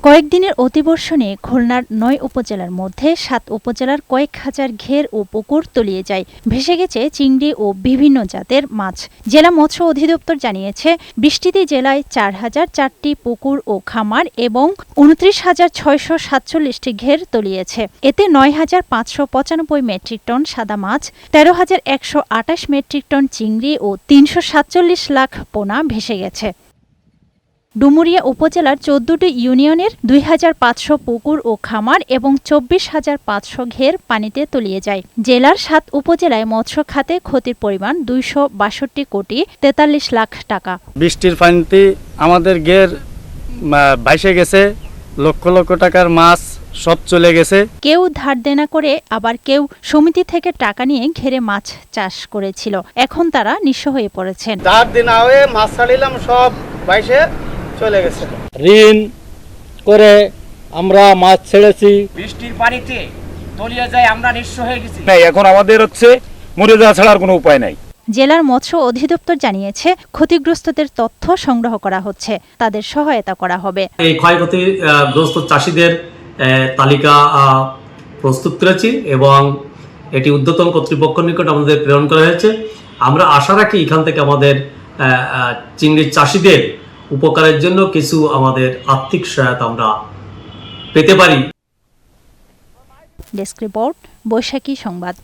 কয়েকদিনের অতিবর্ষণে খুলনার ৯ উপজেলার মধ্যে ৭ উপজেলার কয়েক হাজার ঘের ও পুকুর তলিয়ে যায়। ভেসে গেছে চিংড়ি ও বিভিন্ন জাতের মাছ। জেলা মৎস্য অধিদপ্তর জানিয়েছে, বৃষ্টিতে জেলায় ৪,০০৪টি পুকুর ও খামার এবং ২৯,৬৪৭টি ঘের তলিয়েছে। এতে ৯,৫৯৫ মেট্রিক টন সাদা মাছ, ১৩,১২৮ মেট্রিক টন চিংড়ি ও ৩৪৭ লাখ পোনা ভেসে গেছে। ডুমুরিয়া উপজেলার ১৪টি ইউনিয়নের ২,৫০০ পুকুর ও খামার এবং ২৪,৫০০ ঘের পানিতে তলিয়ে যায়। জেলার ৭ উপজেলায় মৎস্য খাতে ক্ষতির পরিমাণ ২৬২ কোটি ৪৩ লাখ টাকা। বৃষ্টির পানিতে আমাদের ঘের ভাসে গেছে, লক্ষ লক্ষ টাকার মাছ সব চলে গেছে। কেউ ধার দেনা করে, আবার কেউ সমিতি থেকে টাকা নিয়ে ঘেরে মাছ চাষ করেছিল। এখন তারা নিঃস্ব হয়ে পড়েছেন। ধার দেনা হয়ে মাছ ছাড়িলাম, সব ভাসে চলে গেছে। ঋণ করে আমরা মাছ ছেড়েছি, বৃষ্টির পানিতে তলিয়ে যায়, আমরা নিঃস্ব হয়ে গেছি। এখন আমাদের মরে যাওয়া ছাড়া আর কোনো উপায় নাই। জেলার মৎস্য অধিদপ্তর জানিয়েছে, ক্ষতিগ্রস্তদের তথ্য সংগ্রহ করা হচ্ছে, তাদের সহায়তা করা হবে। এই ক্ষয়ক্ষতিগ্রস্ত চাষিদের তালিকা প্রস্তুত করেছি এবং এটি ঊর্ধ্বতন কর্তৃপক্ষের নিকট আমাদের প্রেরণ করা হয়েছে। আমরা আশা রাখি এখান থেকে আমাদের চিংড়ির চাষিদের উপকারের জন্য কিছু আমাদের আর্থিক সহায়তা আমরা পেতে পারি। ডেস্ক রিপোর্ট, বৈশাখী সংবাদ।